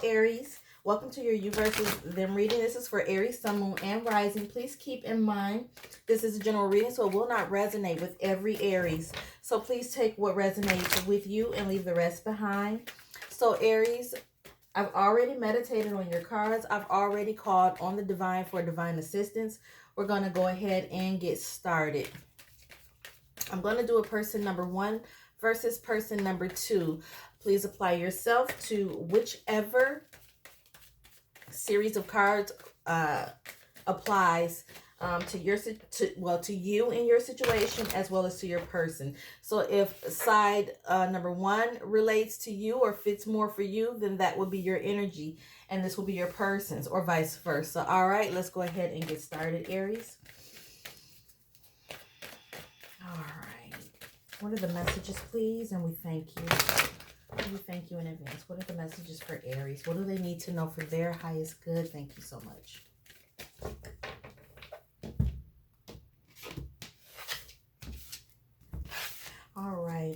Aries, welcome to your you versus them reading. This is for Aries, Sun, Moon, and Rising. Please keep in mind this is a general reading, so it will not resonate with every Aries. So please take what resonates with you and leave the rest behind. So Aries, I've already meditated on your cards. I've already called on the divine for divine assistance. We're going to go ahead and get started. I'm going to do a person number 1 versus person number 2. Please apply yourself to whichever series of cards applies to you and your situation, as well as to your person. So if side number 1 relates to you or fits more for you, then that will be your energy, and this will be your person's, or vice versa. All right, let's go ahead and get started, Aries. All right. What are the messages, please? And we thank you. We thank you in advance. What are the messages for Aries? What do they need to know for their highest good? Thank you so much. All right.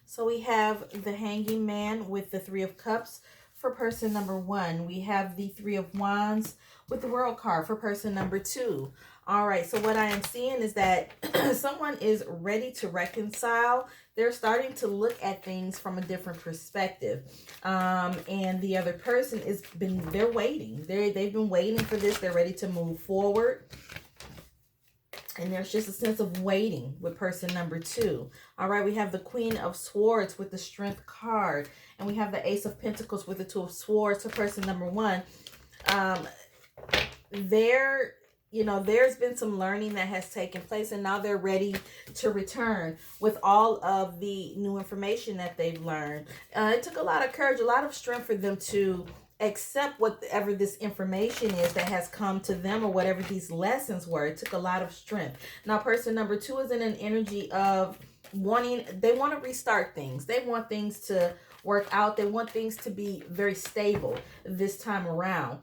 So we have the Hanging Man with the 3 of Cups for person number 1. We have the 3 of Wands with the World card for person number 2. All right, so what I am seeing is that someone is ready to reconcile. They're starting to look at things from a different perspective. And the other person they're waiting. They've been waiting for this. They're ready to move forward. And there's just a sense of waiting with person number 2. All right, we have the Queen of Swords with the Strength card. And we have the Ace of Pentacles with the 2 of Swords for person number 1. There's been some learning that has taken place, and now they're ready to return with all of the new information that they've learned. It took a lot of courage, a lot of strength for them to accept whatever this information is that has come to them, or whatever these lessons were. It took a lot of strength. Now, person number 2 is in an energy of they want to restart things. They want things to work out. They want things to be very stable this time around.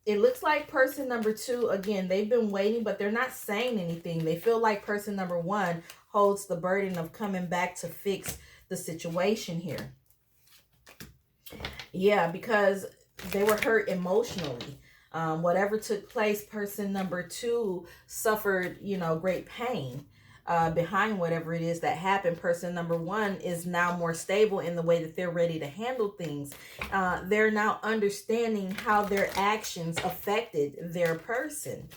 It looks like person number 2, again, they've been waiting, but they're not saying anything. They feel like person number 1 holds the burden of coming back to fix the situation here. Yeah, because they were hurt emotionally. Whatever took place, person number 2 suffered, great pain. Behind whatever it is that happened. Person number 1 is now more stable in the way that they're ready to handle things. They're now understanding how their actions affected their person.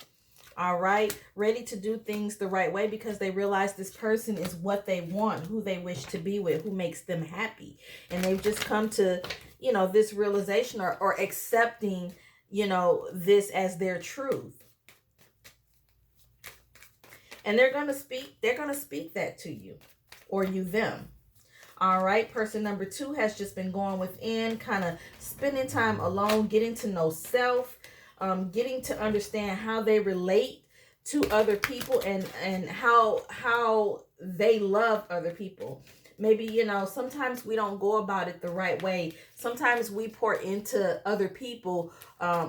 All right, ready to do things the right way, because they realize this person is what they want, who they wish to be with, who makes them happy. And they've just come to, this realization, or accepting, this as their truth. And they're going to speak that to you, or you them. All right. Person number 2 has just been going within, kind of spending time alone, getting to know self, getting to understand how they relate to other people, and how they love other people. Maybe, sometimes we don't go about it the right way. Sometimes we pour into other people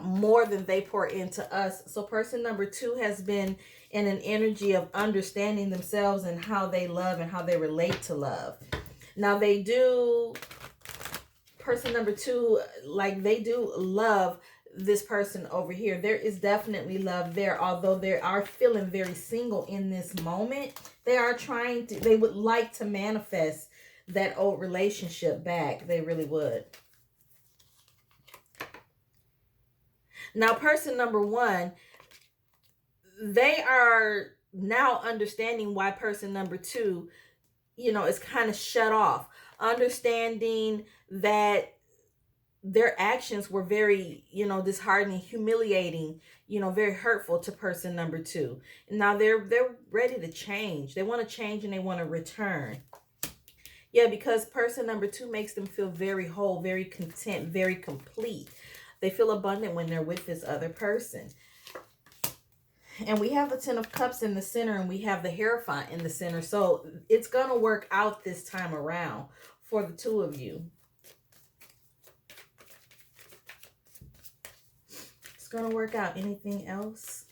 more than they pour into us. So person number 2 has been in an energy of understanding themselves and how they love and how they relate to love. Now person number 2, like, they do love this person over here. There is definitely love there, although they are feeling very single in this moment. They would like to manifest that old relationship back. They really would. Now, person number 1, they are now understanding why person number 2, is kind of shut off. Understanding that their actions were very, disheartening, humiliating, very hurtful to person number 2. Now they're ready to change. They want to change, and they want to return. Yeah, because person number 2 makes them feel very whole, very content, very complete. They feel abundant when they're with this other person. And we have the 10 of Cups in the center, and we have the Hierophant in the center. So it's going to work out this time around for the 2 of you. It's going to work out. Anything else?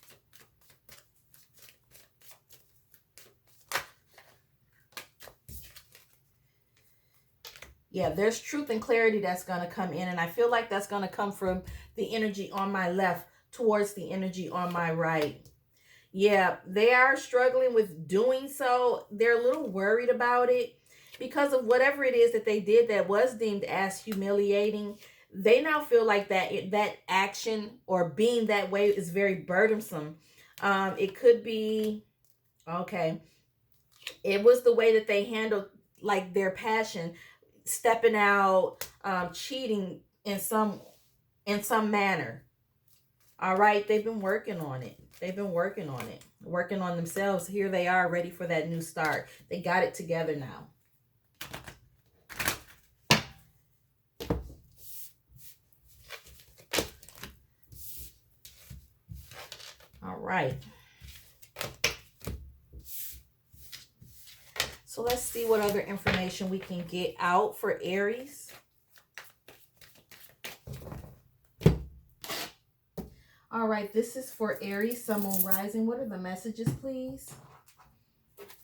Yeah, there's truth and clarity that's going to come in. And I feel like that's going to come from the energy on my left towards the energy on my right. Yeah, they are struggling with doing so. They're a little worried about it because of whatever it is that they did that was deemed as humiliating. They now feel like that action or being that way is very burdensome. It could be okay. It was the way that they handled like their passion, stepping out, cheating in some manner. All right, they've been working on it. They've been working on it, working on themselves. Here they are, ready for that new start. They got it together now. All right. So let's see what other information we can get out for Aries. All right, this is for Aries, Sun, Moon, Rising. What are the messages, please?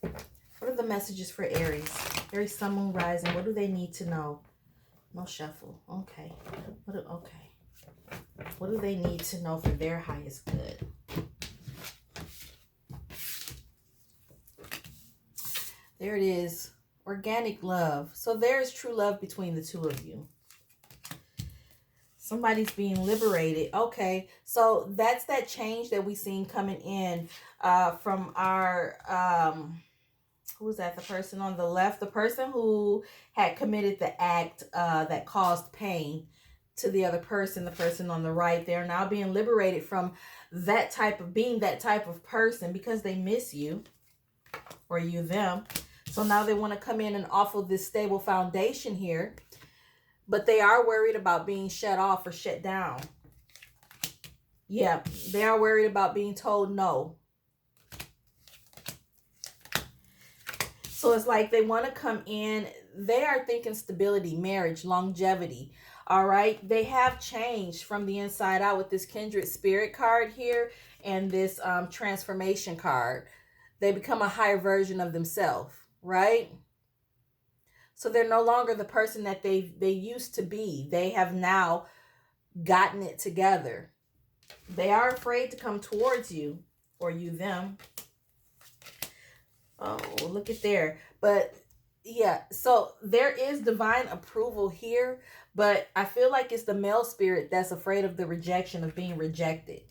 What are the messages for Aries? Aries, Sun, Moon, Rising. What do they need to know? No shuffle. Okay. What do they need to know for their highest good? There it is. Organic love. So there is true love between the two of you. Somebody's being liberated. Okay, so that's that change that we seen coming in from our who was that? The person on the left, the person who had committed the act that caused pain to the other person, the person on the right. They're now being liberated from that type of being that type of person because they miss you or you them. So now they want to come in and offer this stable foundation here. But they are worried about being shut off or shut down. Yeah, they are worried about being told no. So it's like they want to come in. They are thinking stability, marriage, longevity. All right. They have changed from the inside out with this kindred spirit card here and this transformation card. They become a higher version of themselves, right? So they're no longer the person that they used to be. They have now gotten it together. They are afraid to come towards you or you them. Oh, look at there. But yeah, so there is divine approval here, but I feel like it's the male spirit that's afraid of the rejection, of being rejected.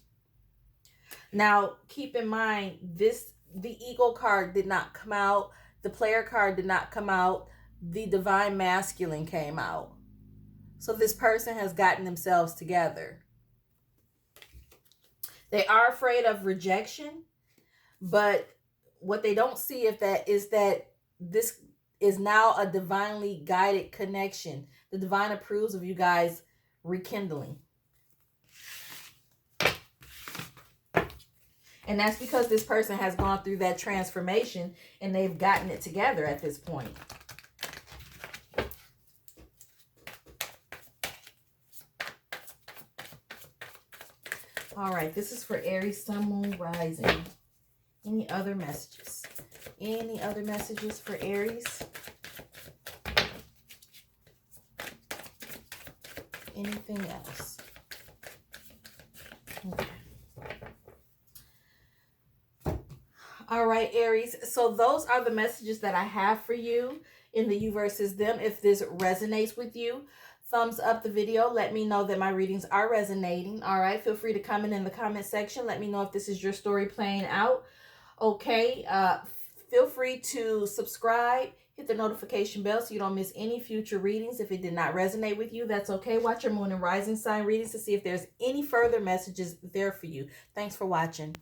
Now, keep in mind, the ego card did not come out. The player card did not come out. The divine masculine came out. So this person has gotten themselves together. They are afraid of rejection, but what they don't see is that this is now a divinely guided connection. The divine approves of you guys rekindling. And that's because this person has gone through that transformation and they've gotten it together at this point. All right, this is for Aries, Sun, Moon, Rising. Any other messages? Any other messages for Aries? Anything else? Okay. All right, Aries. So those are the messages that I have for you in the you versus them. If this resonates with you, thumbs up the video. Let me know that my readings are resonating. All right. Feel free to comment in the comment section. Let me know if this is your story playing out. Okay. Feel free to subscribe. Hit the notification bell so you don't miss any future readings. If it did not resonate with you, that's okay. Watch your moon and rising sign readings to see if there's any further messages there for you. Thanks for watching.